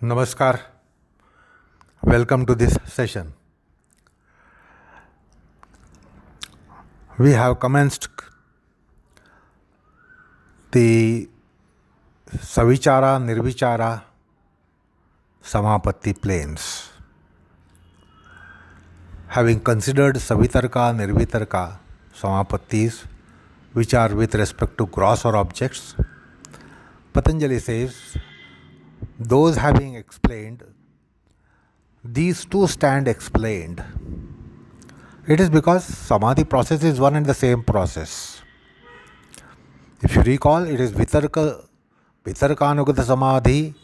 Namaskar. Welcome to this session. We have commenced the Savichara, Nirvichara, Samapatti planes. Having considered Savitarka, Nirvitarka, Samapattis, which are with respect to gross or objects, Patanjali says, those having explained, these two stand explained. It is because Samadhi process is one and the same process. If you recall, it is Vitarka Anugata Samadhi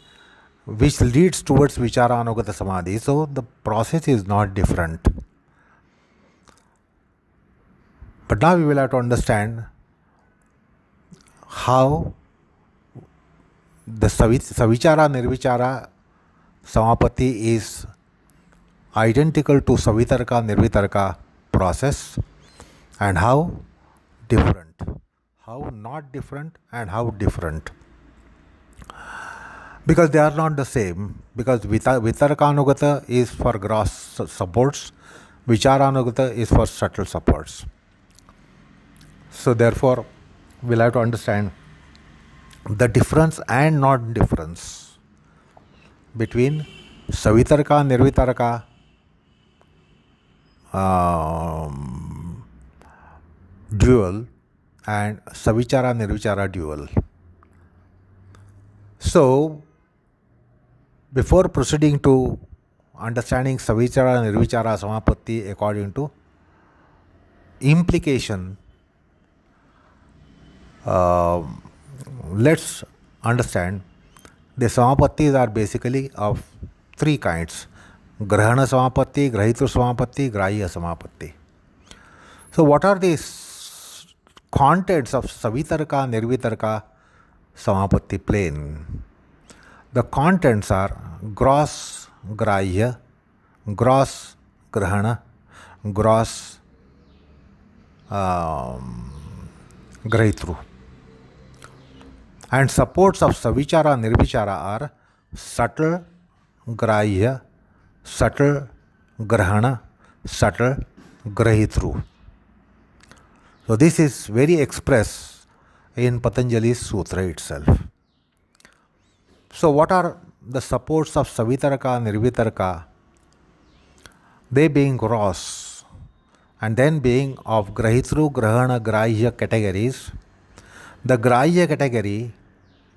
which leads towards Vichara Anugata Samadhi. So the process is not different. But now we will have to understand how the Savichara Nirvichara Samapatti is identical to Savitarka Nirvitarka process, and how different, how not different, and how different. Because they are not the same. Because Vitarka Anugata is for gross supports, Vichara Anugata is for subtle supports. So therefore, we'll have to understand the difference and not difference between Savitarka, Nirvitarka, dual and Savichara, Nirvichara dual. So, before proceeding to understanding Savichara, Nirvichara, Samapatti according to implication, let's understand the Samapattis are basically of three kinds: Grahana Samapatti, Grahitru Samapatti, Grahya Samapatti. So, what are the contents of Savitarka, Nirvitarka, Samapatti plane? The contents are gross Grahya, gross Grahana, gross Grahitru. And supports of Savichara and Nirvichara are subtle Grahya, subtle Grahana, subtle Grahitru. So this is very express in Patanjali's Sutra itself. So what are the supports of Savitarka and Nirvitarka? They being gross and then being of Grahitru, Grahana, Grahya categories. The Grahya category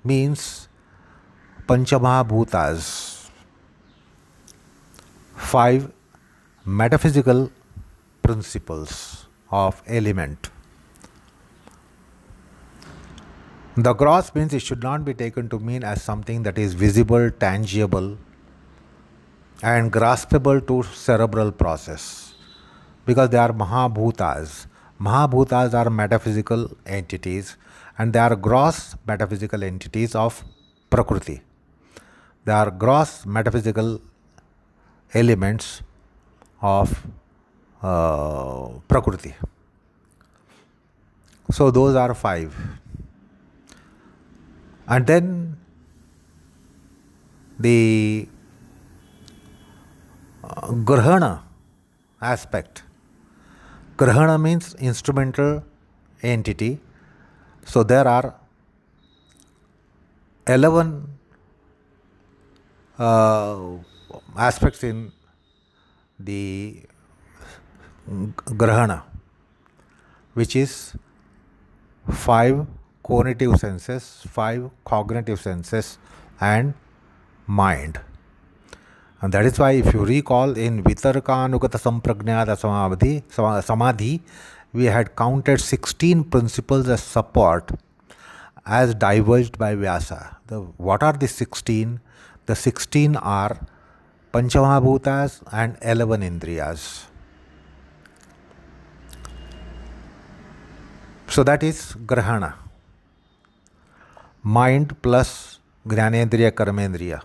means pancha maha bhutas, 5 metaphysical principles of element. The gross means it should not be taken to mean as something that is visible, tangible, and graspable to cerebral process, because they are maha bhutas. Maha bhutas are metaphysical entities, and they are gross metaphysical entities of prakriti. They are gross metaphysical elements of prakriti. So those are 5. And then the grahana aspect. Grahana means instrumental entity. So there are 11 aspects in the grahana, which is 5 conative senses, 5 cognitive senses, and mind. And that is why, if you recall, in Vitarka Anugata Samprajnata Samadhi, we had counted 16 principles as support, as diverged by Vyasa. What are the 16? The 16 are Panchamahabhutas and 11 Indriyas. So that is Grahana. Mind plus Jnanendriya, Karmendriya.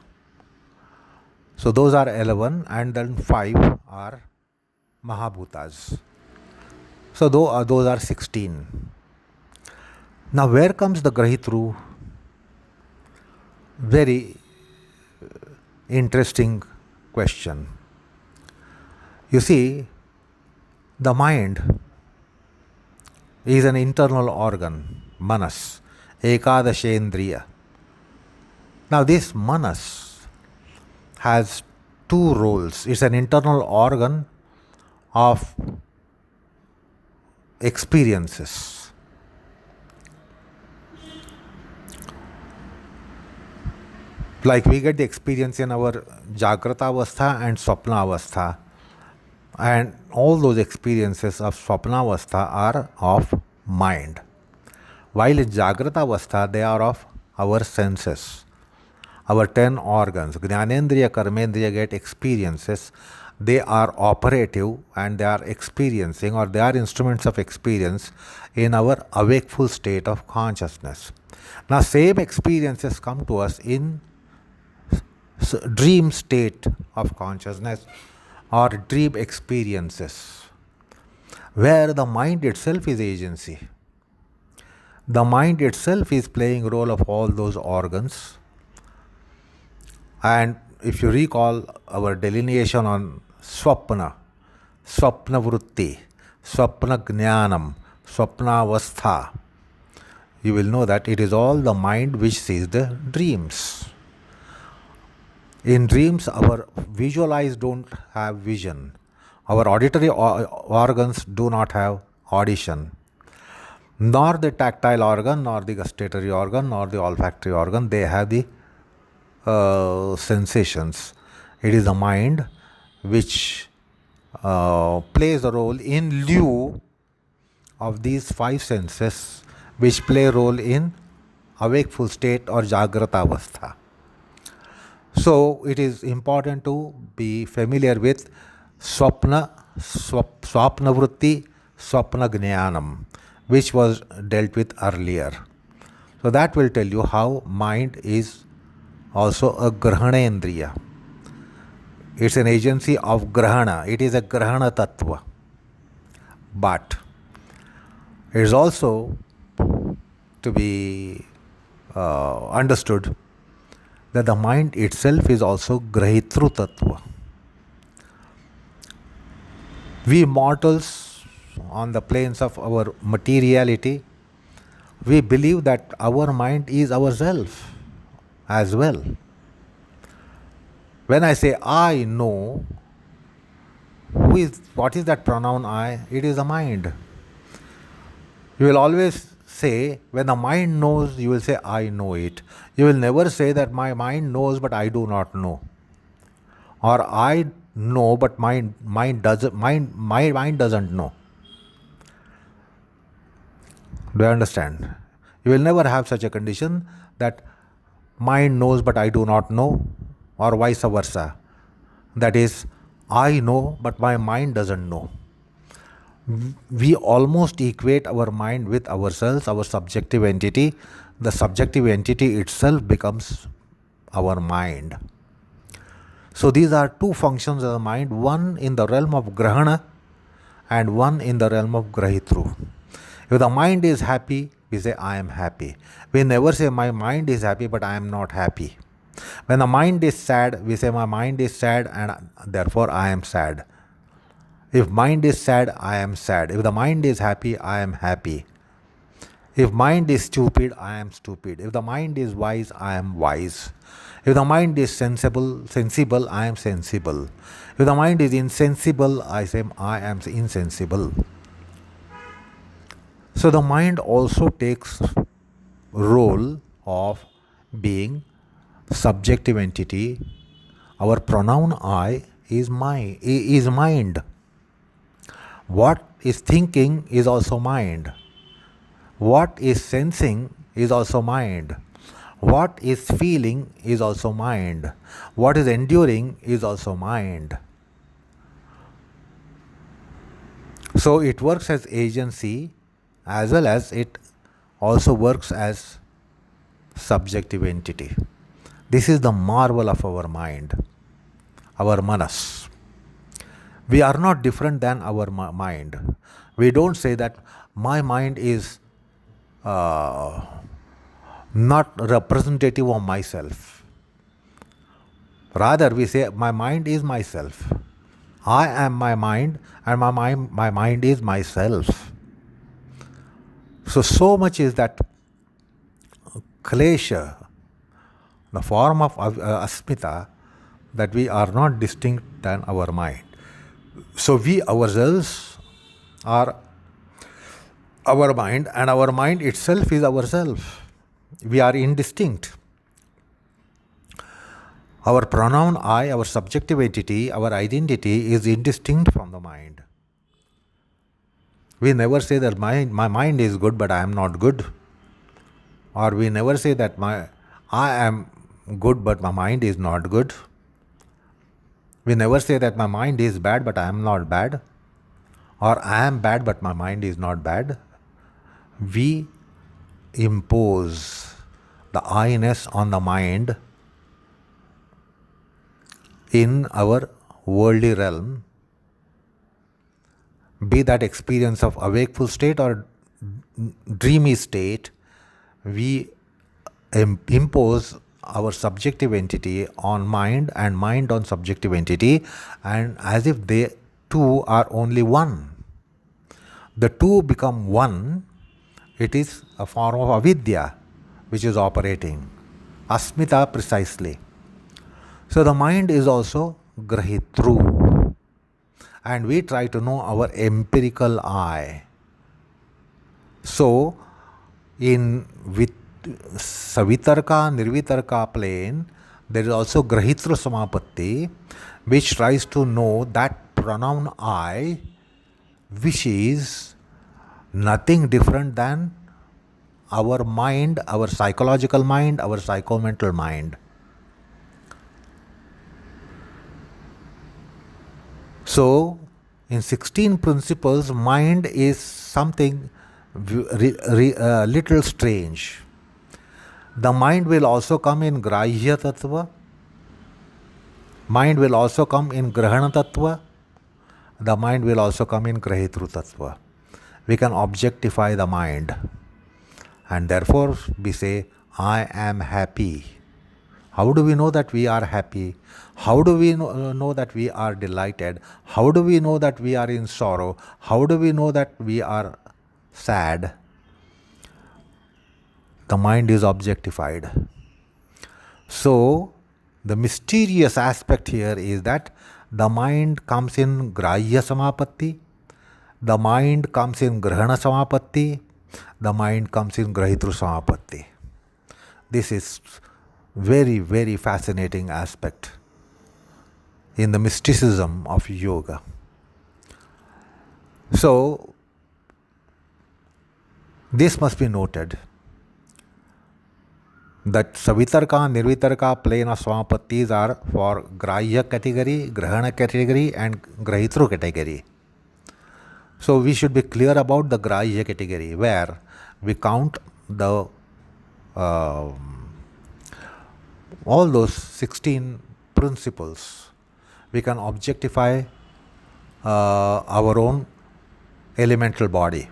So those are 11, and then 5 are Mahabhutas. So those are 16. Now where comes the Grahitru? Very interesting question. You see, the mind is an internal organ, manas, ekadashendriya. Now, this manas has two roles. It's an internal organ of experiences. Like we get the experience in our Jagrata Avastha and Swapna Avastha. And all those experiences of Swapna Avastha are of mind. While in Jagrata Avastha, they are of our senses. Our 10 organs, Jnanendriya, Karmendriya get experiences. They are operative and they are experiencing, or they are instruments of experience in our awakeful state of consciousness. Now, same experiences come to us in dream state of consciousness or dream experiences, where the mind itself is agency. The mind itself is playing role of all those organs. And if you recall our delineation on swapna, swapna vritti, swapna jnanam, swapna avastha, you will know that it is all the mind which sees the dreams. In dreams, our visual eyes don't have vision. Our auditory organs do not have audition. Nor the tactile organ, nor the gustatory organ, nor the olfactory organ. They have the sensations. It is the mind which plays a role in lieu of these 5 senses, which play a role in awakeful state or Jagrata Avastha. So it is important to be familiar with swapna vritti, swapna jnanam, which was dealt with earlier. So that will tell you how mind is also a grahanendriya. It's an agency of grahana. It is a grahana tattva. But it is also to be understood that the mind itself is also Grahitru tattva. We mortals on the planes of our materiality, we believe that our mind is ourself as well. When I say I know, what is that pronoun I? It is the mind. You will always say, when the mind knows, you will say, I know it. You will never say that my mind knows, but I do not know. Or I know, but my mind doesn't know. Do you understand? You will never have such a condition that mind knows, but I do not know, or vice versa. That is, I know, but my mind doesn't know. We almost equate our mind with ourselves, our subjective entity. The subjective entity itself becomes our mind. So these are 2 functions of the mind, one in the realm of grahana and one in the realm of grahitru. If the mind is happy, we say, I am happy. We never say, my mind is happy, but I am not happy. When the mind is sad, we say, my mind is sad and therefore I am sad. If mind is sad, I am sad. If the mind is happy, I am happy. If mind is stupid, I am stupid. If the mind is wise, I am wise. If the mind is sensible, I am sensible. If the mind is insensible, I say I am insensible. So the mind also takes role of being subjective entity. Our pronoun I is mind. What is thinking is also mind. What is sensing is also mind. What is feeling is also mind. What is enduring is also mind. So it works as agency as well as it also works as subjective entity. This is the marvel of our mind, our manas. We are not different than our mind. We don't say that my mind is not representative of myself. Rather, we say, my mind is myself. I am my mind, and my mind is myself. So much is that klesha, the form of asmita, that we are not distinct than our mind. So we ourselves are our mind, and our mind itself is ourself. We are indistinct. Our pronoun I, our subjective entity, our identity is indistinct from the mind. We never say that my mind is good but I am not good. Or we never say that I am good but my mind is not good. We never say that my mind is bad but I am not bad. Or I am bad but my mind is not bad. We impose the I-ness on the mind in our worldly realm, be that experience of a wakeful state or dreamy state. We impose our subjective entity on mind and mind on subjective entity, and as if they two are only one. The two become one. It is a form of avidya which is operating. Asmita precisely. So the mind is also Grahitru. And we try to know our empirical I. So with Savitarka, Nirvitarka plane, there is also Grahitru Samapatti, which tries to know that pronoun I, which is nothing different than our mind, our psychological mind, our psychomental mind. So, in 16 principles, mind is something little strange. The mind will also come in Grahya tattva. Mind will also come in Grahana tattva. The mind will also come in Grahitru tattva. We can objectify the mind. And therefore, we say, I am happy. How do we know that we are happy? How do we know that we are delighted? How do we know that we are in sorrow? How do we know that we are sad? The mind is objectified. So, the mysterious aspect here is that the mind comes in Grahya Samapatti, the mind comes in Grahana Samapatti, the mind comes in Grahitru Samapatti. This is very, very fascinating aspect in the mysticism of yoga. So, this must be noted that Savitarka and Nirvitarka plane of Samapattis are for Grahya category, Grahana category and Grahitru category. So we should be clear about the Grahya category, where we count the all those 16 principles. We can objectify our own elemental body.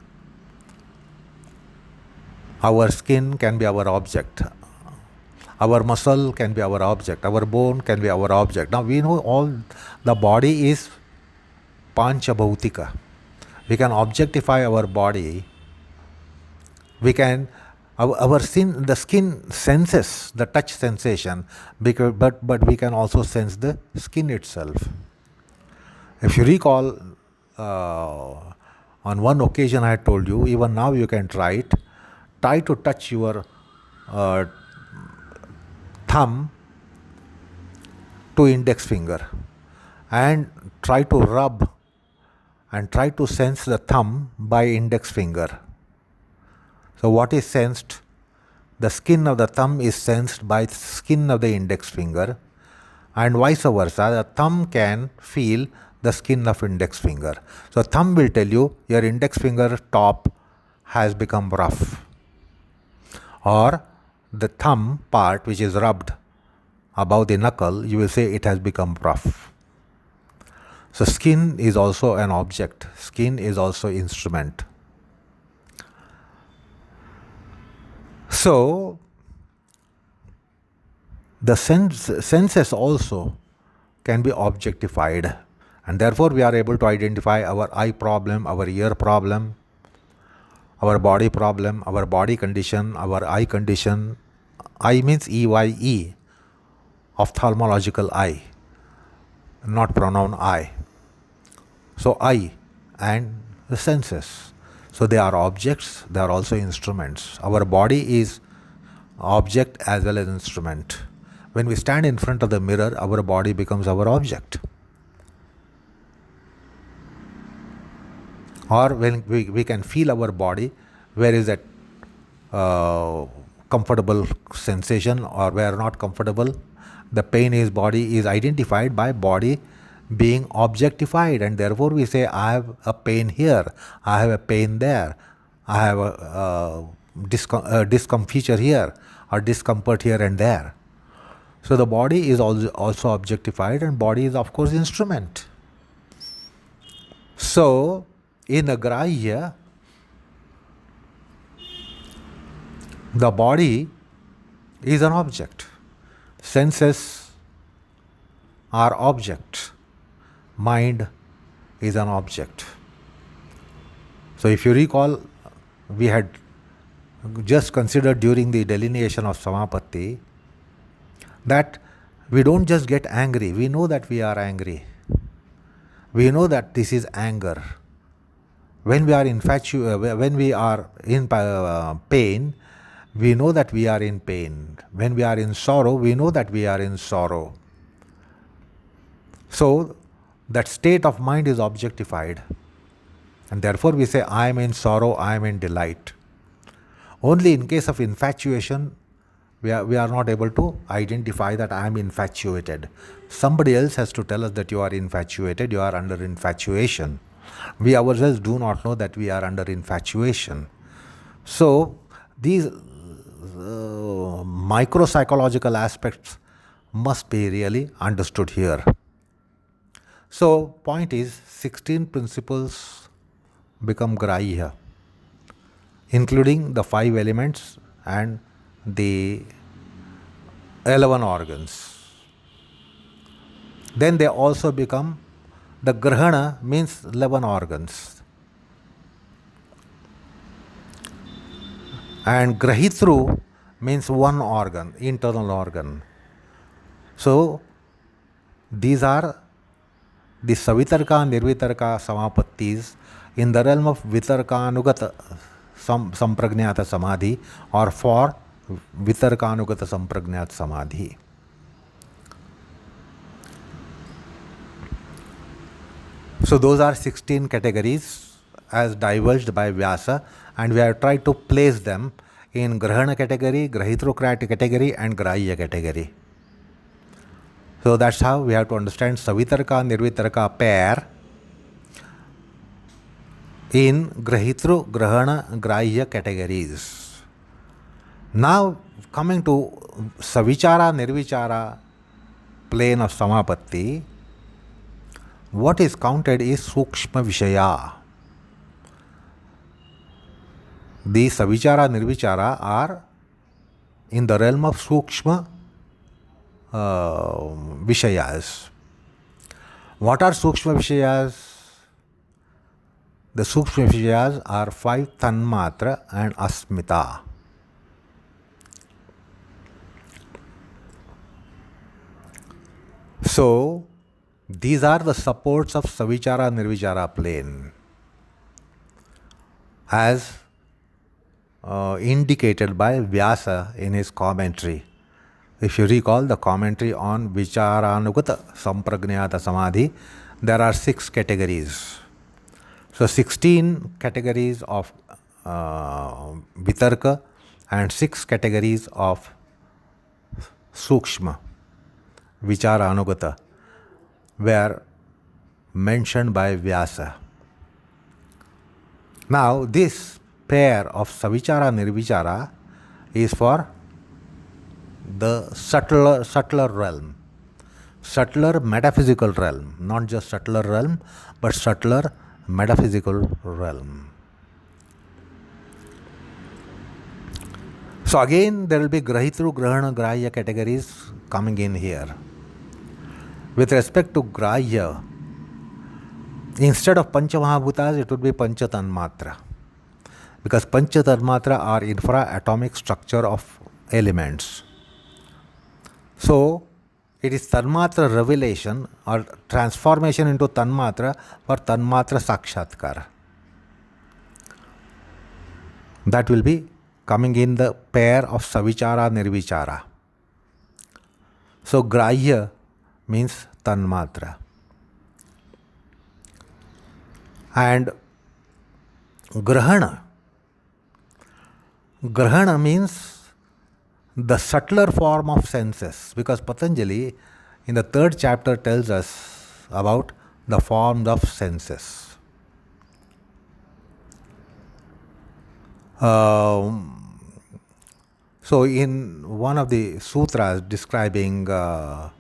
Our skin can be our object. Our muscle can be our object. Our bone can be our object. Now we know all the body is pancha bhutika. We can objectify our body. We can the skin senses the touch sensation, but we can also sense the skin itself. If you recall, on one occasion I had told you, even now you can try it. Try to touch your thumb to index finger and try to rub and try to sense the thumb by index finger. So what is sensed? The skin of the thumb is sensed by the skin of the index finger, and vice versa. The thumb can feel the skin of index finger. So thumb will tell you your index finger top has become rough, or the thumb part which is rubbed above the knuckle, you will say it has become rough. So skin is also an object. Skin is also instrument. So The senses also can be objectified, and therefore we are able to identify our eye problem, our ear problem, our body problem, our body condition, our eye condition. Eye means EYE, ophthalmological eye, not pronoun I. So eye and the senses. So they are objects, they are also instruments. Our body is object as well as instrument. When we stand in front of the mirror, our body becomes our object. Or when we can feel our body, where is that comfortable sensation or where not comfortable. The pain is body is identified by body being objectified, and therefore we say, I have a pain here, I have a pain there, I have a discomfiture here or discomfort here and there. So the body is also objectified, and body is of course instrument. So in a Grahya, the body is an object, senses are object, mind is an object. So if you recall, we had just considered during the delineation of Samapatti that we don't just get angry, we know that we are angry. We know that this is anger. When we are when we are in pain, we know that we are in pain. When we are in sorrow, we know that we are in sorrow. So that state of mind is objectified, and therefore we say, I am in sorrow, I am in delight. Only in case of infatuation, we are not able to identify that I am infatuated. Somebody else has to tell us that you are infatuated, you are under infatuation. We ourselves do not know that we are under infatuation. So these micro-psychological aspects must be really understood here. So point is, 16 principles become Grahya, including the 5 elements and the 11 organs. Then they also become, the Grahana means 11 organs. And Grahitru means one organ, internal organ. So these are the Savitarka and Nirvitarka Samapattis in the realm of Vitarkanugata Samprajnata Samadhi, or for Vitarkanugata Samprajnat Samadhi. So those are 16 categories as divulged by Vyasa, and we have tried to place them in Grahana category, Grahitru category and Grahya category. So that's how we have to understand Savitarka and Nirvitarka pair in Grahitru, Grahana, Grahya categories. Now coming to Savichara, Nirvichara plane of Samapatti, what is counted is Sukshma Vishaya. The Savichara, Nirvichara are in the realm of Sukshma Vishayas. What are Sukshma Vishayas? The Sukshma Vishayas are 5 Tanmatra and Asmita. So these are the supports of Savichara Nirvichara plane as indicated by Vyasa in his commentary. If you recall the commentary on Vicharanugata Samprajnata Samadhi, there are 6 categories. So 16 categories of Vitarka and 6 categories of Sukshma Vicharanugata were mentioned by Vyasa. Now this pair of Savichara Nirvichara is for the subtler realm, subtler metaphysical realm, not just subtler realm, but subtler metaphysical realm. So again, there will be Grahitru, Grahana, Grahya categories coming in here. With respect to Grahya, instead of pancha maha bhutas, it would be pancha tanmatra. Because pancha tanmatra are infra-atomic structure of elements. So, it is tanmatra revelation or transformation into tanmatra for tanmatra sakshatkara. That will be coming in the pair of Savichara, Nirvichara. So, Grahya means tanmatra. And Grahana. Grahana means the subtler form of senses, because Patanjali in the 3rd chapter tells us about the forms of senses. So in one of the sutras describing the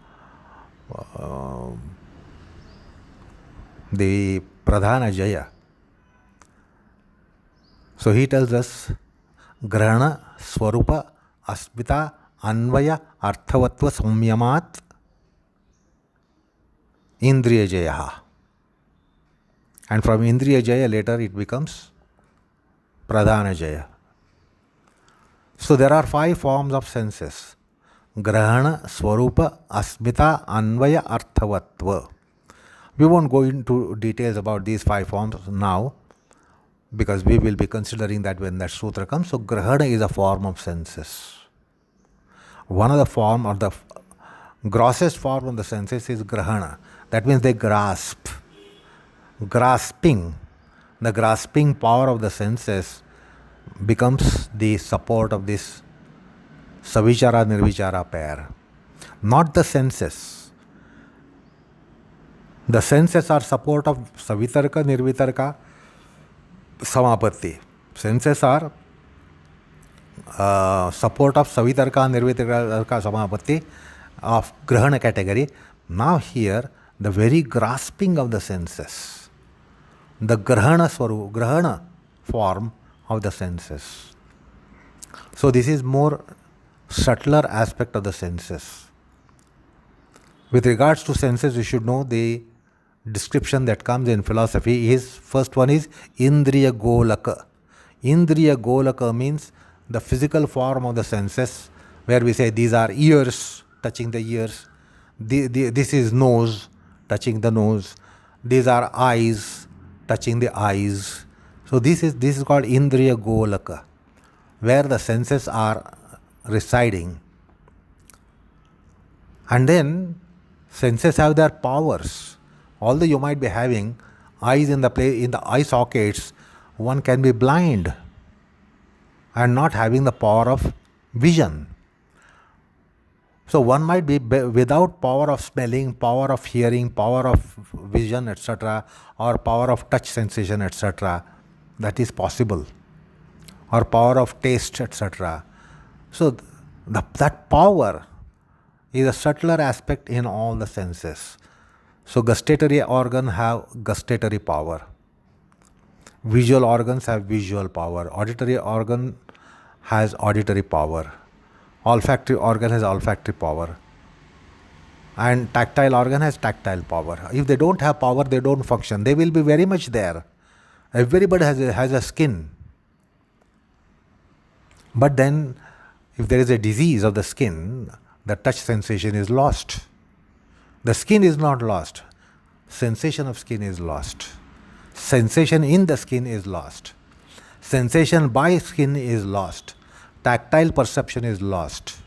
Pradhana Jaya, so he tells us Grahana, Swarupa, Asmita, Anvaya, Arthavatva, Samyamat, Indriya Jaya. And from Indriya Jaya later it becomes Pradhana Jaya. So there are 5 forms of senses: Grahana, Swarupa, Asmita, Anvaya, Arthavatva. We won't go into details about these 5 forms now, because we will be considering that when that sutra comes. So Grahana is a form of senses. One of the form, or the grossest form of the senses, is Grahana. That means they grasp. Grasping. The grasping power of the senses becomes the support of this Savichara Nirvichara pair. Not the senses. The senses are support of Savitarka, Nirvitarka, Samapatti. Senses are support of Savitarka, Nirvitarka, Samapatti of Grahana category. Now here, the very grasping of the senses, the Grahana Swarup, Grahana form of the senses. So this is more subtler aspect of the senses. With regards to senses, you should know the description that comes in philosophy is, first one is Indriya Golaka. Indriya Golaka means the physical form of the senses, where we say these are ears, touching the ears, this is nose, touching the nose, these are eyes, touching the eyes. So this is called Indriya Golaka, where the senses are residing. And then senses have their powers. Although you might be having eyes in the eye sockets, one can be blind and not having the power of vision. So one might be without power of smelling, power of hearing, power of vision, etc., or power of touch sensation, etc. That is possible. Or power of taste, etc. So that power is a subtler aspect in all the senses. So gustatory organ have gustatory power. Visual organs have visual power. Auditory organ has auditory power. Olfactory organ has olfactory power. And tactile organ has tactile power. If they don't have power, they don't function. They will be very much there. Everybody has a skin. But then, if there is a disease of the skin, the touch sensation is lost. The skin is not lost. Sensation of skin is lost. Sensation in the skin is lost. Sensation by skin is lost. Tactile perception is lost.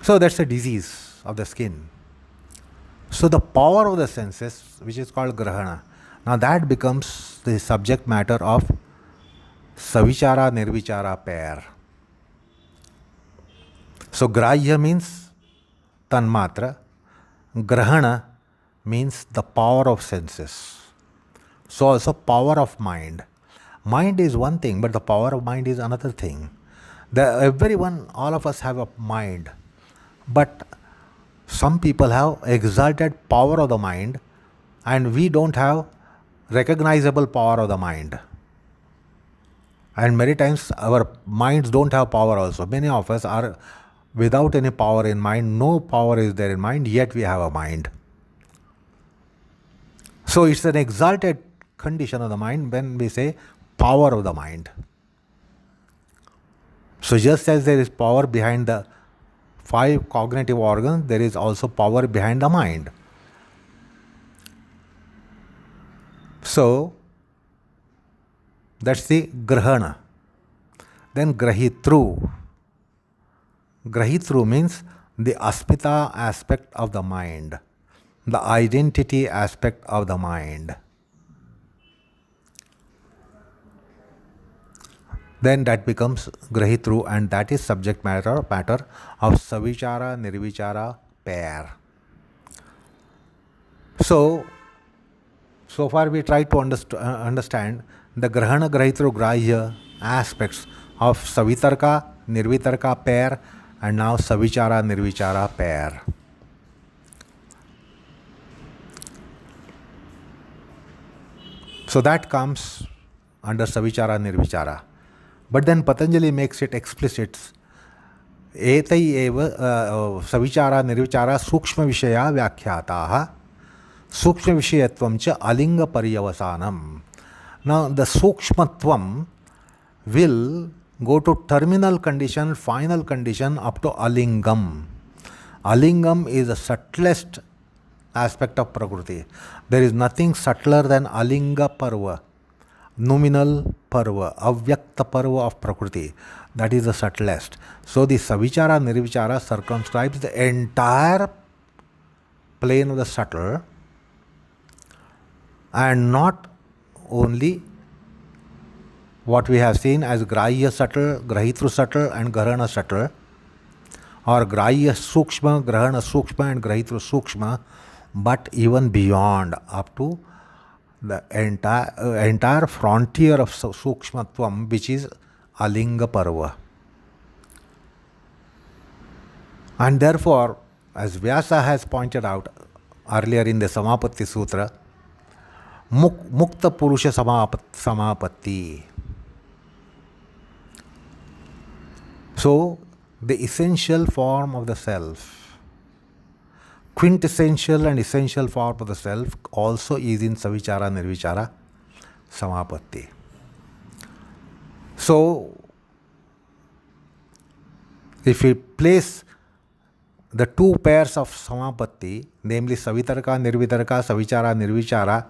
So that's a disease of the skin. So the power of the senses, which is called Grahana, now that becomes the subject matter of Savichara Nirvichara pair. So Grahya means tanmatra. Grahana means the power of senses. So also power of mind. Mind is one thing, but the power of mind is another thing. Everyone, all of us have a mind. But some people have exalted power of the mind, and we don't have recognizable power of the mind. And many times our minds don't have power also. Many of us are without any power in mind, no power is there in mind, yet we have a mind. So it's an exalted condition of the mind when we say power of the mind. So just as there is power behind the 5 cognitive organs, there is also power behind the mind. So that's the Grahana. Then Grahitru. Grahitru means the asmita aspect of the mind, the identity aspect of the mind. Then that becomes Grahitru, and that is subject matter of Savichara Nirvichara pair. So far we try to understand the Grahana, Grahitru, Grahya aspects of Savitarka, Nirvitarka pair, and now Savichara, Nirvichara pair. So that comes under Savichara, Nirvichara. But then Patanjali makes it explicit. Etai eva Savichara, Nirvichara Sukshma Vishaya Vyakhyataha Sukshma Vishayatvam cha Alinga Paryavasanam. Now the Sukshmatvam will go to terminal condition, final condition up to Alingam. Alingam is the subtlest aspect of Prakriti. There is nothing subtler than Alinga Parva, nominal Parva, Avyakta Parva of Prakriti. That is the subtlest. So the Savichara Nirvichara circumscribes the entire plane of the subtle, and not only what we have seen as Grahya subtle, Grahitru subtle and Grahana subtle, or Grahya Sukshma, Grahana Sukshma and Grahitru Sukshma, but even beyond, up to the entire frontier of Sukshmatvam, which is Alinga Parva. And therefore, as Vyasa has pointed out earlier in the Samapatti Sutra, Mukta Purusha Samapatti. So, the essential form of the self, quintessential and essential form of the self, also is in Savichara Nirvichara Samapatti. So, if we place the 2 pairs of Samapatti, namely Savitarka, Nirvitarka, Savichara, Nirvichara,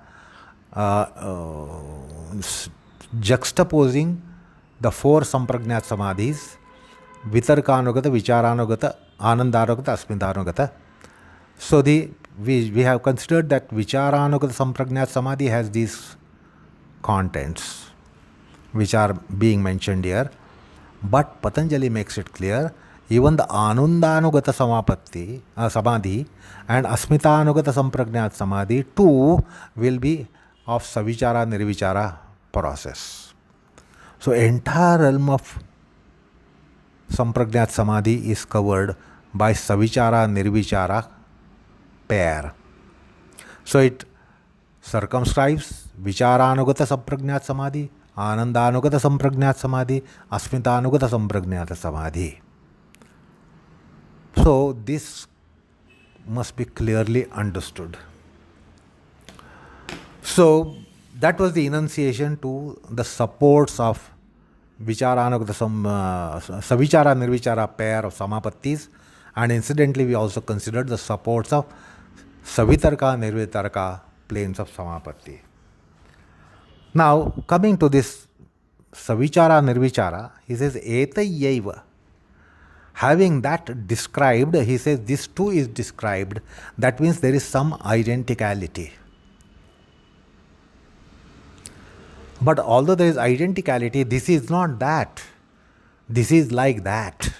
juxtaposing the 4 Sampragnat Samadhis, Vitarkanugata, Vicharanugata, Anandanugata, Asmindanugata. So we have considered that Vicharanugata Sampragnat Samadhi has these contents which are being mentioned here. But Patanjali makes it clear, even the Anandanugata Samadhi and Asmitanugata Sampragnat Samadhi too will be of Savichara Nirvichara process. So entire realm of Sampragnat Samadhi is covered by Savichara Nirvichara pair. So it circumscribes Vicharanugata Sampragnat Samadhi, Anandanugata Sampragnat Samadhi, Asmitanugata Sampragnat Samadhi. So this must be clearly understood. So that was the enunciation to the supports of Vicharanugata Savichara Nirvichara pair of Samapattis, and incidentally we also considered the supports of Savitarka Nirvitarka planes of Samapatti. Now coming to this Savichara Nirvichara, he says Etayaiva. Having that described, he says this too is described. That means there is some identicality. But although there is identicality, this is not that. This is like that.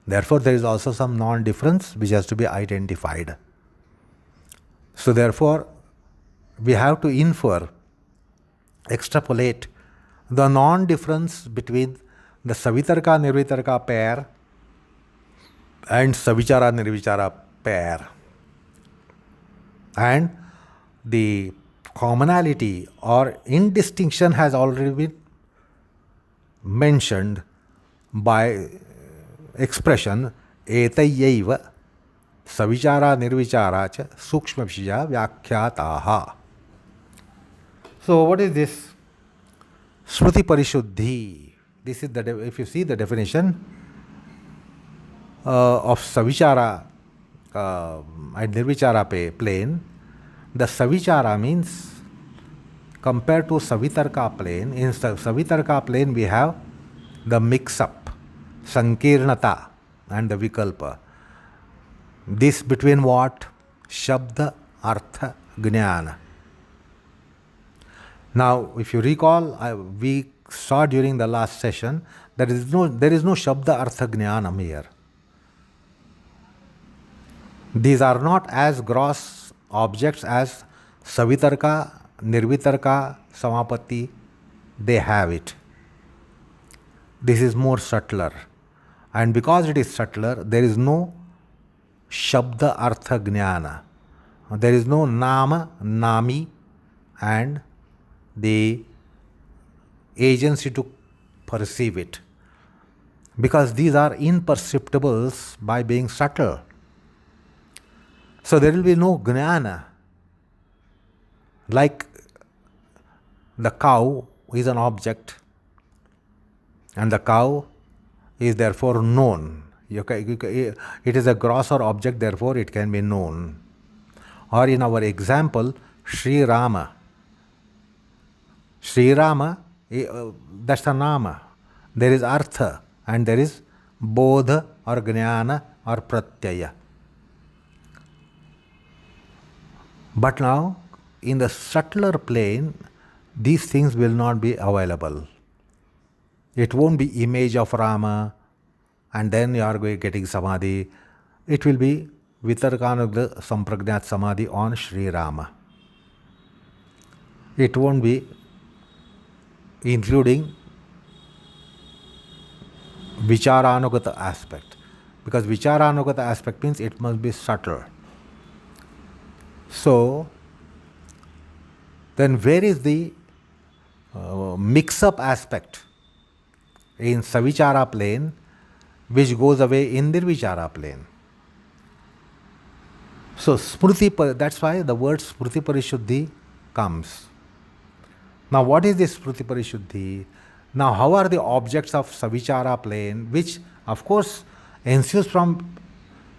Therefore, there is also some non-difference which has to be identified. So therefore, we have to infer, extrapolate the non-difference between the Savitarka Nirvitarka pair and Savichara Nirvichara pair. And the commonality or indistinction has already been mentioned by expression etayaiva savichara nirvichara cha sukshma vishaya vyakhyataha. So what is this? Smriti parishuddhi. This is if you see the definition of Savichara and Nirvichara plane, the Savichara means compared to Savitarka plane. In Savitarka plane we have the mix-up, Sankirnata and the Vikalpa. This between what? Shabda, Artha, Jnana. Now, if you recall, we saw during the last session, there is no Shabda, Artha, Jnanam here. These are not as gross objects as Savitarka, Nirvitarka, Samapatti. They have it. This is more subtler. And because it is subtler, there is no Shabda, Artha, Jnana. There is no Nama, Nami, and the agency to perceive it. Because these are imperceptibles by being subtle. So there will be no Grahana. Like the cow is an object and the cow is therefore known. It is a grosser object, therefore it can be known. Or in our example, Sri Rama. Sri Rama, that's a nama. There is artha and there is bodha or jnana or pratyaya. But now, in the subtler plane, these things will not be available. It won't be image of Rama and then you are getting Samadhi. It will be Vitarka Sampragnat Samadhi on Sri Rama. It won't be including Vicharanugata aspect. Because Vicharanugata aspect means it must be subtle. So, then where is the mix-up aspect in Savichara plane which goes away in Nirvichara plane? So, Smriti, that's why the word Smriti Parishuddhi comes. Now, what is this Smriti Parishuddhi? Now, how are the objects of Savichara plane, which of course ensues from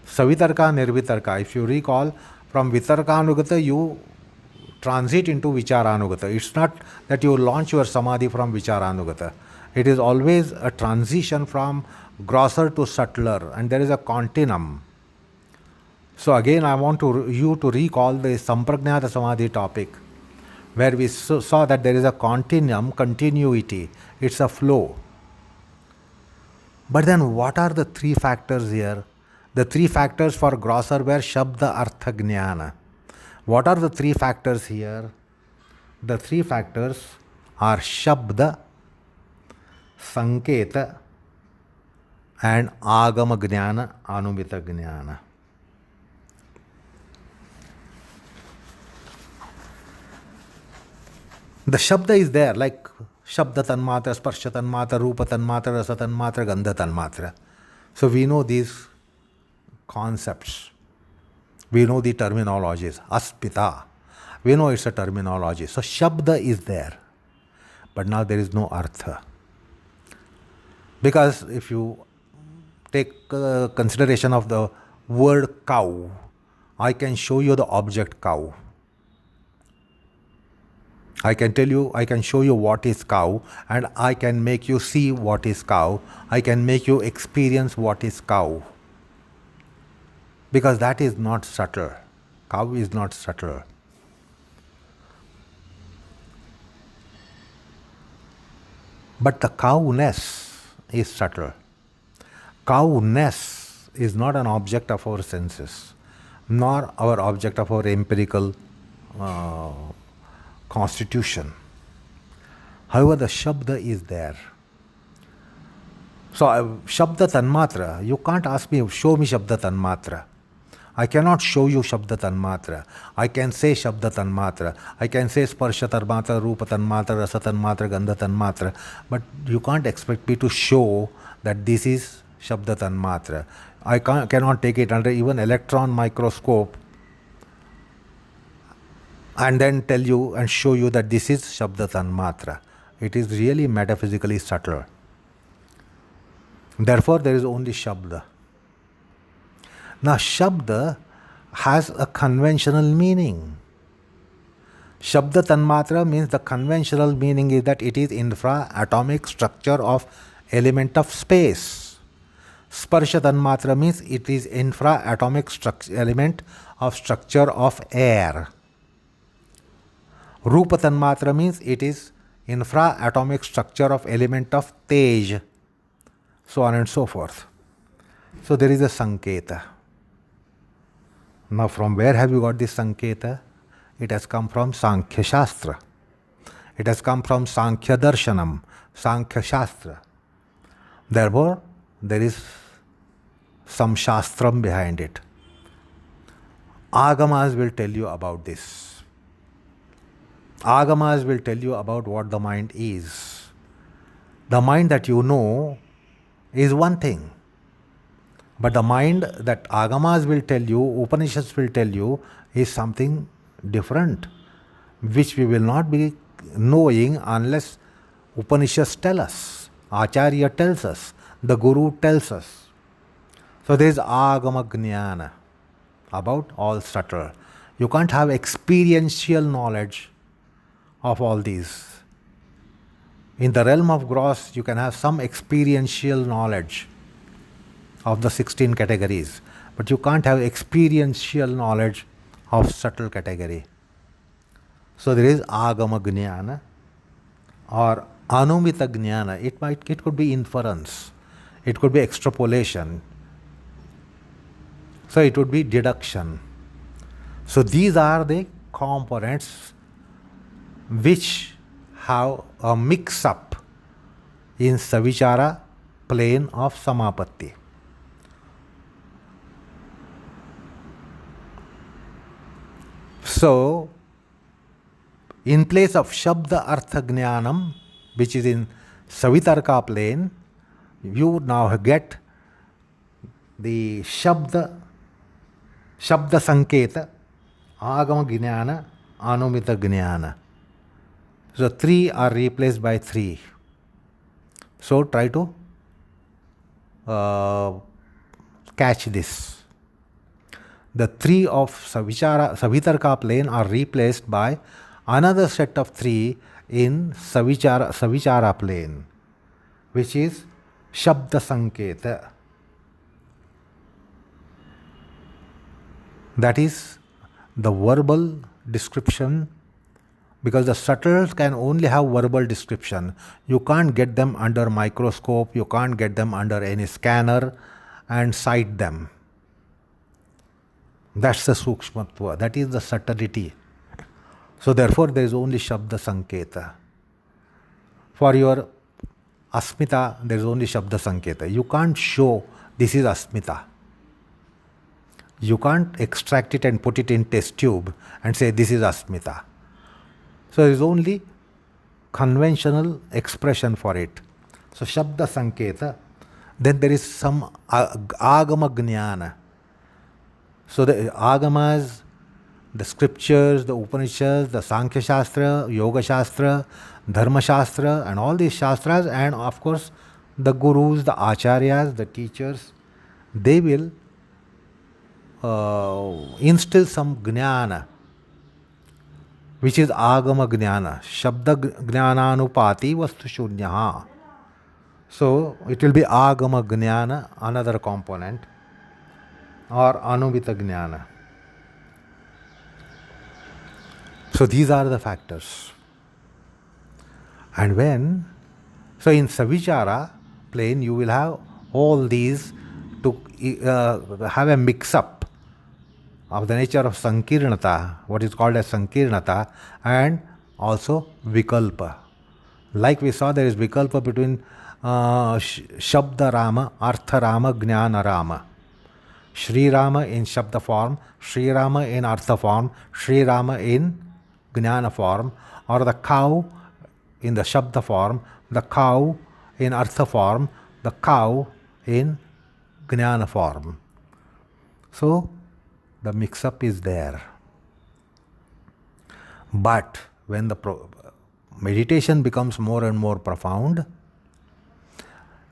Savitarka, Nirvitarka. If you recall, from Vitarkanugata you transit into Vicharanugata. It's not that you launch your Samadhi from Vicharanugata. It is always a transition from grosser to subtler, and there is a continuum. So again, I want you to recall the Sampragnata Samadhi topic, where we saw that there is a continuum, continuity. It's a flow. But then what are the three factors here? The three factors for grosser were Shabda, Artha, Jnana. What are the three factors here? The three factors are Shabda, Sanketa, and Agama Jnana, Anumita Jnana. The Shabda is there, like Shabda Tanmatra, Sparsha Tanmatra, Rupa Tanmatra, Rasa Tanmatra, Gandha Tanmatra. So we know these concepts. We know the terminologies. Aspita. We know it's a terminology. So Shabda is there. But now there is no Artha. Because if you take consideration of the word cow, I can show you the object cow. I can show you what is cow, and I can make you see what is cow. I can make you experience what is cow. Because that is not subtle. Cow is not subtle. But the cowness is subtle. Cowness is not an object of our senses, nor our object of our empirical constitution. However, the Shabda is there. So, Shabda Tanmatra, you can't ask me, show me Shabda Tanmatra. I cannot show you Shabda Tanmatra. I can say Shabda Tanmatra. I can say Sparsha Tanmatra, Rupa Tanmatra, Rasa Tanmatra, Gandha Tanmatra. But you can't expect me to show that this is Shabda Tanmatra. I cannot take it under even electron microscope and then tell you and show you that this is Shabda Tanmatra. It is really metaphysically subtle. Therefore, there is only Shabda. Now, Shabda has a conventional meaning. Shabda Tanmatra means the conventional meaning is that it is infra-atomic structure of element of space. Sparsha Tanmatra means it is infra-atomic element of structure of air. Rupa Tanmatra means it is infra-atomic structure of element of tej, so on and so forth. So there is a Sanketa. Now from where have you got this Sanketa? It has come from Sankhya Shastra. It has come from Sankhya Darshanam, Sankhya Shastra. Therefore, there is some Shastram behind it. Agamas will tell you about this. Agamas will tell you about what the mind is. The mind that you know is one thing. But the mind that Agamas will tell you, Upanishads will tell you, is something different, which we will not be knowing unless Upanishads tell us, Acharya tells us, the Guru tells us. So there is Agama Jnana about all subtle. You can't have experiential knowledge of all these. In the realm of gross, you can have some experiential knowledge of the 16 categories, but you can't have experiential knowledge of subtle category. So there is Agama Jnana or Anumita Jnana. It could be inference, it could be extrapolation, so it would be deduction. So these are the components which have a mix-up in Savichara plane of Samapatti. So, in place of Shabda Artha Jnanam, which is in Savitarka plane, you now get the Shabda Sanketa, Agama Jnana, Anumita Jnana. So 3 are replaced by 3. So try to catch this. The 3 of Savitarka plane are replaced by another set of 3 in Savichara plane, which is Shabda Sanketa. That is the verbal description, because the subtles can only have verbal description. You can't get them under microscope, you can't get them under any scanner and sight them. That's the Sukshmatva, that is the subtlety. So therefore there is only Shabda Sanketa. For your Asmita, there is only Shabda Sanketa. You can't show this is Asmita. You can't extract it and put it in test tube and say this is Asmita. So there is only conventional expression for it. So Shabda Sanketa. Then there is some Agama Jnana. So the Agamas, the scriptures, the Upanishads, the Sankhya Shastra, Yoga Shastra, Dharma Shastra, and all these Shastras, and of course the Gurus, the Acharyas, the teachers, they will instill some Jnana, which is Agama Jnana. Shabda Jnananupati Vastu Shunyaha. So it will be Agama Jnana, another component, or Anumita Jnana. So these are the factors. And so in Savichara plane, you will have all these to have a mix-up of the nature of Sankirnata, what is called as Sankirnata, and also Vikalpa. Like we saw, there is Vikalpa between Shabda Rama, Artha Rama, Jnana Rama. Sri Rama in Shabda form, Sri Rama in Artha form, Sri Rama in Jnana form, or the cow in the Shabda form, the cow in Artha form, the cow in Jnana form. So the mix-up is there. But when the meditation becomes more and more profound,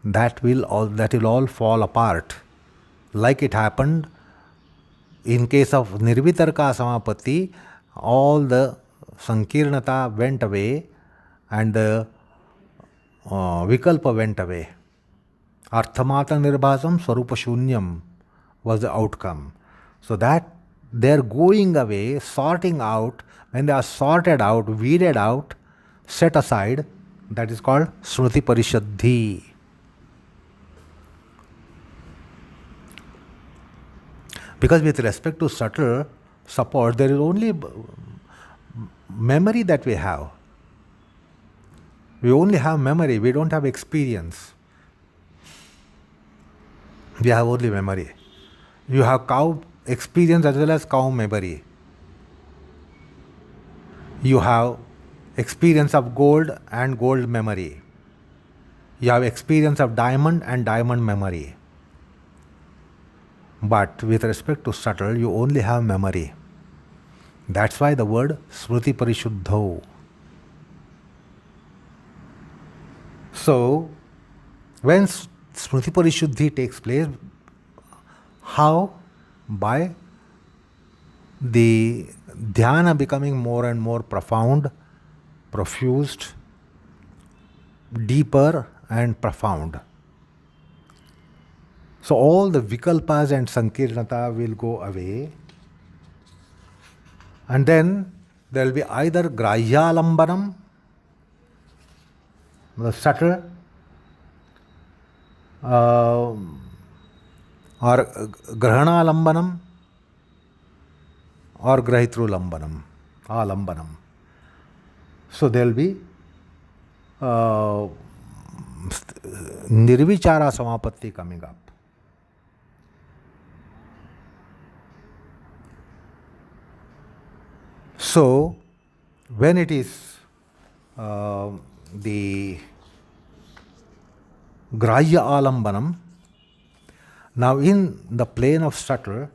that will all fall apart, like it happened in case of nirvitarka samapatti. All the sankirnata went away and the vikalpa went away. Arthamata nirbhasam swarupa shunyam was the outcome. So that they're going away, sorting out. When they are sorted out, weeded out, set aside, that is called Shruti Parishuddhi. Because with respect to subtle support, there is only memory that we have. We only have memory, we don't have experience. We have only memory. You have cow experience as well as cow memory. You have experience of gold and gold memory. You have experience of diamond and diamond memory. But with respect to subtle, you only have memory. That's why the word Smriti Parishuddho. So, when Smriti Parishuddhi takes place, how? By the dhyana becoming more and more profound, profused, deeper and profound. So all the vikalpas and sankirnata will go away, and then there will be either grahya the subtle, or grahana or Grahitru alambanam. So there will be nirvichara samapatti coming up. So when it is the Grahya alambanam, now in the plane of subtle,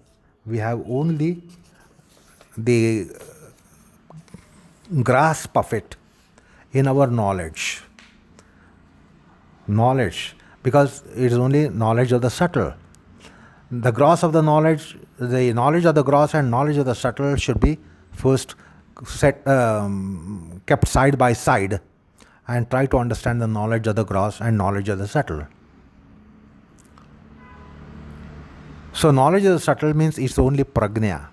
we have only the grasp of it in our knowledge. Because it is only knowledge of the subtle. The gross of the knowledge of the gross and knowledge of the subtle should be first kept side by side, and try to understand the knowledge of the gross and knowledge of the subtle. So knowledge of the subtle means it's only prajna.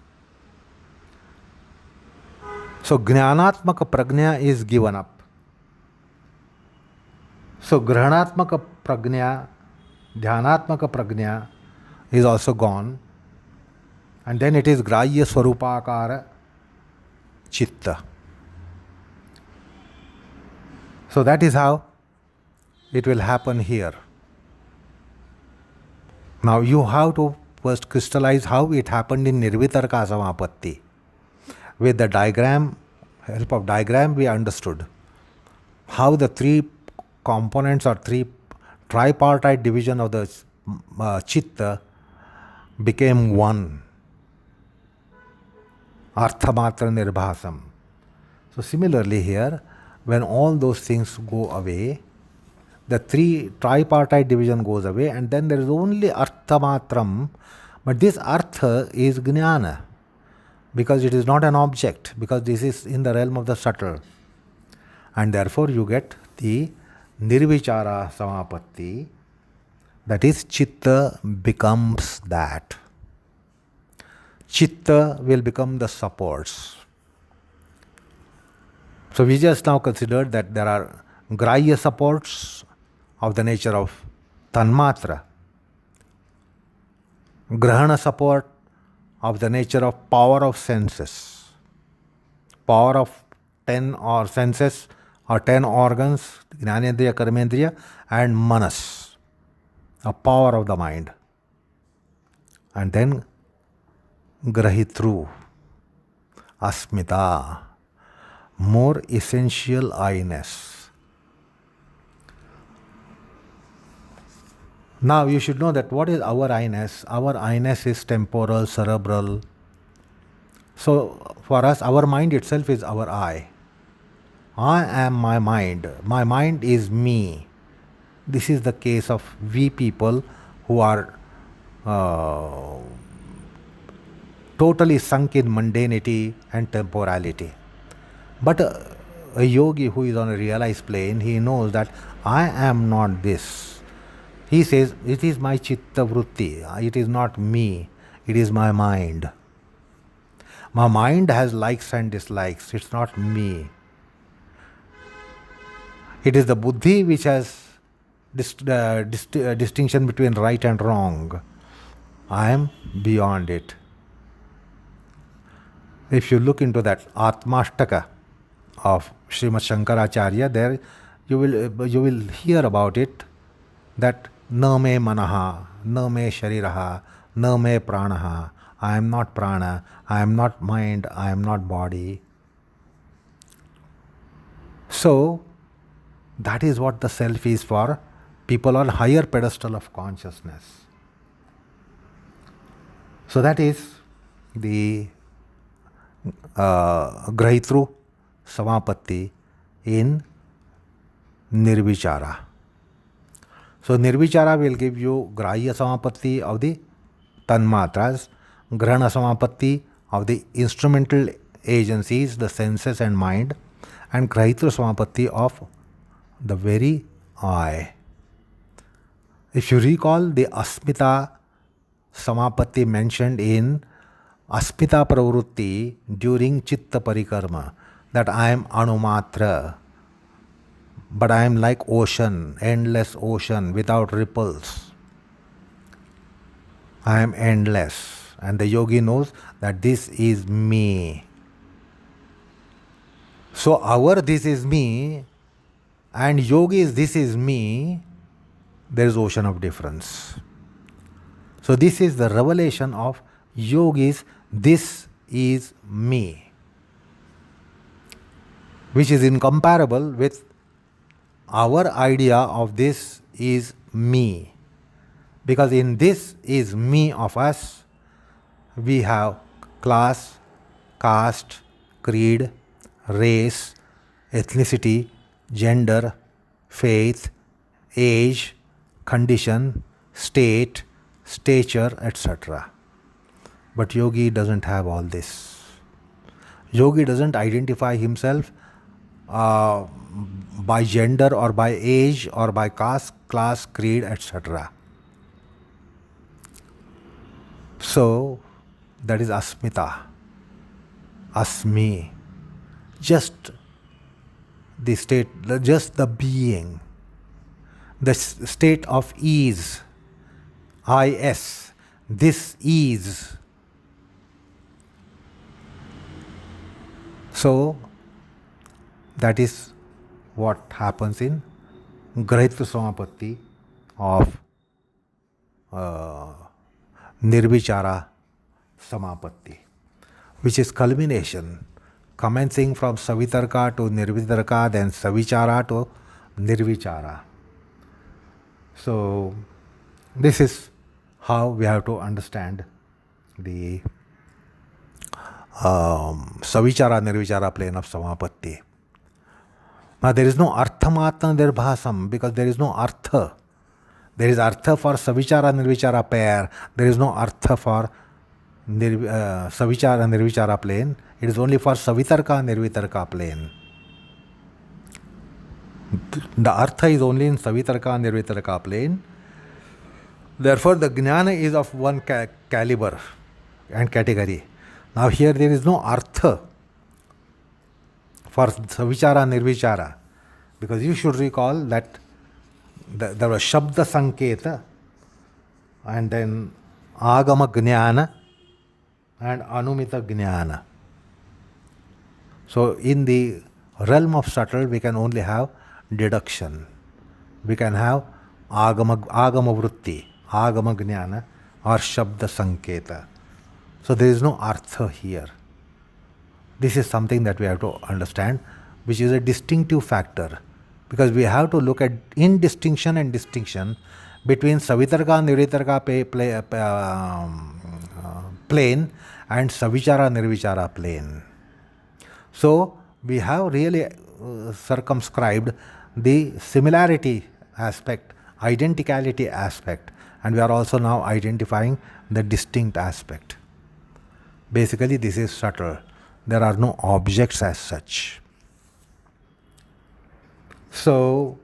So jnanatmaka prajna is given up. So grahanatmaka prajna, dhyanatmaka prajna is also gone. And then it is grahya swarupakara chitta. So that is how it will happen here. Now you have to first crystallize how it happened in nirvitarka samapatti. With the help of diagram, we understood how the three components or three tripartite division of the chitta became one. Arthamatra nirbhasam. So similarly here, when all those things go away, the three tripartite division goes away, and then there is only arthamatram. But this artha is jnana, because it is not an object, because this is in the realm of the subtle. And therefore you get the nirvichara samapatti, that is chitta becomes that. Chitta will become the supports. So we just now considered that there are grahya supports of the nature of tanmatra, grahana support of the nature of power of senses, power of 10 or senses or 10 organs, jnanendriya, karmendriya, and manas, a power of the mind. and then Grahitru, Asmita, more essential I-ness. Now you should know that what is our I-ness? Our I-ness is temporal, cerebral. So for us, our mind itself is our I. I am my mind. My mind is me. This is the case of we people who are totally sunk in mundanity and temporality. But a yogi who is on a realized plane, he knows that I am not this. He says, it is my chitta vritti, it is not me, it is my mind. My mind has likes and dislikes, it's not me. It is the buddhi which has distinction between right and wrong. I am beyond it. If you look into that Atmashtaka of Srimad Shankaracharya, there you will hear about it, that na me manaha, na me shariraha, na me pranaha. I am not prana, I am not mind, I am not body. So that is what the self is for people on higher pedestal of consciousness. So that is the Grahitru Samapatti in Nirvichara. So Nirvichara will give you Grahya Samapatti of the Tanmatras, Grahana Samapatti of the instrumental agencies, the senses and mind, and Grahitru Samapatti of the very I. If you recall the Asmita Samapatti mentioned in Asmita Pravrutti during Chitta Parikarma, that I am Anumatra, but I am like ocean, endless ocean without ripples. I am endless, and the yogi knows that this is me. So our this is me and yogi's this is me, there is ocean of difference. So this is the revelation of yogis, this is me, which is incomparable with our idea of this is me. Because in this is me of us, we have class, caste, creed, race, ethnicity, gender, faith, age, condition, state, stature, etc. But yogi doesn't have all this. Yogi doesn't identify himself by gender or by age or by caste, class, creed, etc. So that is asmita, asmi, just the state, just the being, the state of ease, i-ness, this is. So that is what happens in Grahitru Samapatti of Nirvichara Samapatti, which is culmination, commencing from Savitarka to Nirvitarka, then Savichara to Nirvichara. So this is how we have to understand the Savichara Nirvichara plane of Samapatti. Now there is no arthamatma nirbhasam, because there is no artha. There is artha for Savichara Nirvichara pair. There is no artha for Savichara Nirvichara plane. It is only for Savitarka Nirvitarka plane. The artha is only in Savitarka Nirvitarka plane. Therefore the jnana is of one caliber and category. Now here there is no artha for Savichara Nirvichara, because you should recall that there was Shabda Sanketa and then Agama Jnana and Anumita Jnana. So in the realm of subtle we can only have deduction. We can have Agama Vritti, Agama Jnana, or Shabda Sanketa. So there is no artha here. This is something that we have to understand, which is a distinctive factor, because we have to look at in distinction and distinction between Savitarka and Nirvitarka plane and Savichara and Nirvichara plane. So we have really circumscribed the similarity aspect, identicality aspect, and we are also now identifying the distinct aspect. Basically, this is subtle. There are no objects as such. So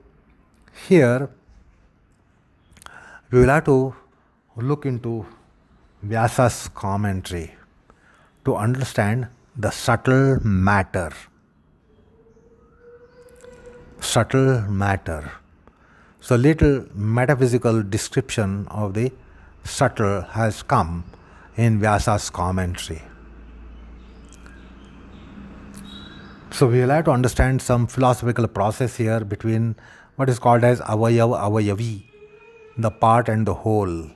here we will have to look into Vyasa's commentary to understand the subtle matter. Subtle matter. So little metaphysical description of the subtle has come in Vyasa's commentary. So we will have to understand some philosophical process here between what is called as avayav, avayavi, the part and the whole.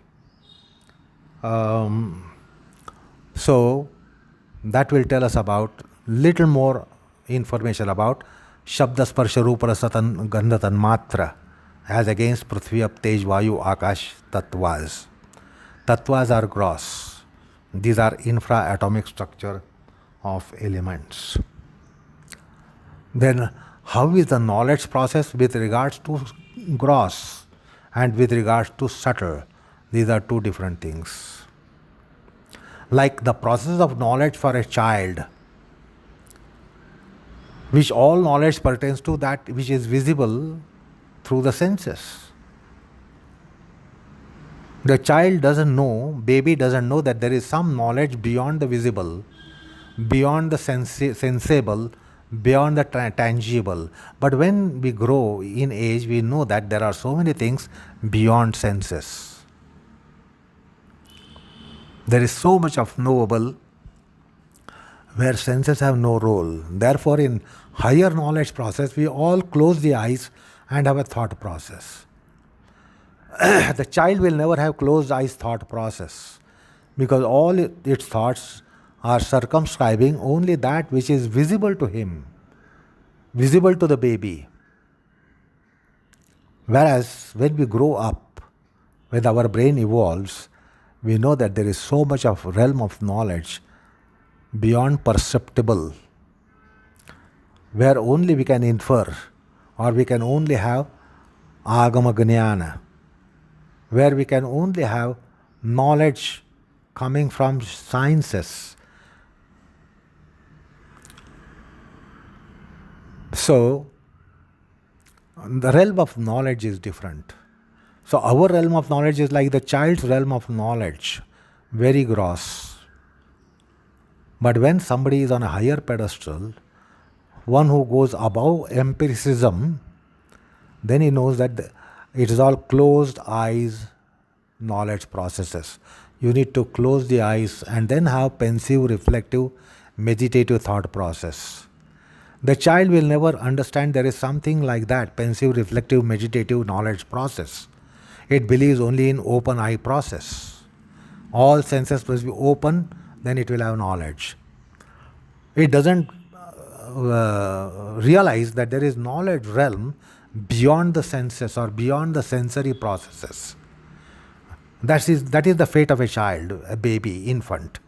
So that will tell us about little more information about Shabda Sparsha Rupa Rasa Gandha Tanmatra as against Prithvi, Ap, Tej, Vayu, Akash, tattvas. Tattvas are gross. These are infra-atomic structure of elements. Then how is the knowledge process with regards to gross and with regards to subtle? These are two different things. Like the process of knowledge for a child, which all knowledge pertains to that which is visible through the senses. The child doesn't know, baby doesn't know that there is some knowledge beyond the visible, beyond the sensible, beyond the tangible. But when we grow in age, we know that there are so many things beyond senses. There is so much of knowable where senses have no role. Therefore, in higher knowledge process, we all close the eyes and have a thought process. The child will never have closed eyes thought process, because all its thoughts are circumscribing only that which is visible to him, visible to the baby. Whereas when we grow up, when our brain evolves, we know that there is so much of realm of knowledge beyond perceptible, where only we can infer, or we can only have agama jnana, where we can only have knowledge coming from sciences. So, the realm of knowledge is different. So, our realm of knowledge is like the child's realm of knowledge, very gross. But when somebody is on a higher pedestal, one who goes above empiricism, then he knows that it is all closed eyes knowledge processes. You need to close the eyes and then have pensive, reflective, meditative thought process. The child will never understand there is something like that, pensive, reflective, meditative knowledge process. It believes only in open eye process. All senses must be open, then it will have knowledge. It doesn't realize that there is knowledge realm beyond the senses or beyond the sensory processes. That is the fate of a child, a baby, infant.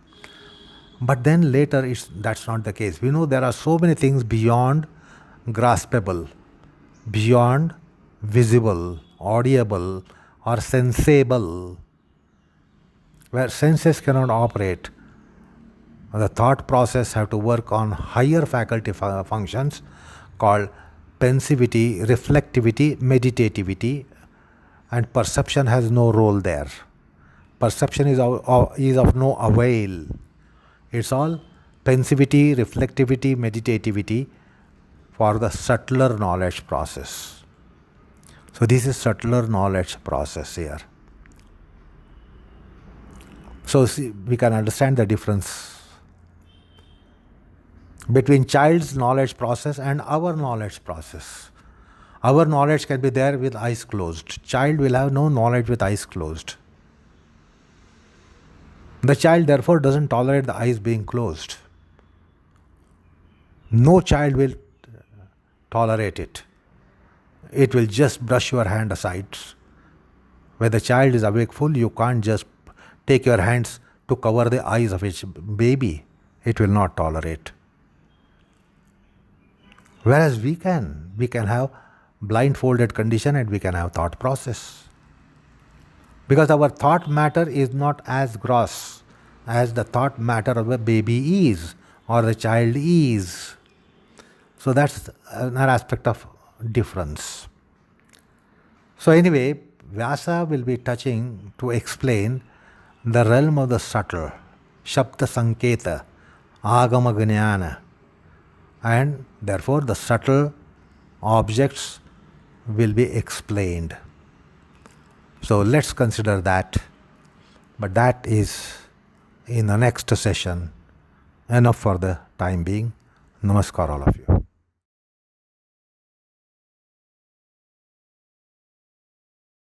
But then later that's not the case. We know there are so many things beyond graspable, beyond visible, audible, or sensible, where senses cannot operate. The thought process have to work on higher faculty functions called pensivity, reflectivity, meditativity, and perception has no role there. Perception is of no avail. It's all pensivity, reflectivity, meditativity for the subtler knowledge process. So this is subtler knowledge process here. So we can understand the difference between child's knowledge process and our knowledge process. Our knowledge can be there with eyes closed. Child will have no knowledge with eyes closed. The child therefore doesn't tolerate the eyes being closed. No child will tolerate it. It will just brush your hand aside. When the child is wakeful, you can't just take your hands to cover the eyes of its baby. It will not tolerate. Whereas we can have blindfolded condition and we can have thought process. Because our thought matter is not as gross as the thought matter of the baby is or the child is. So that's another aspect of difference. So anyway, Vyasa will be touching to explain the realm of the subtle, Shabda Sanketa, Agama Jnana, and therefore the subtle objects will be explained. So let's consider that, but that is in the next session. Enough for the time being. Namaskar all of you.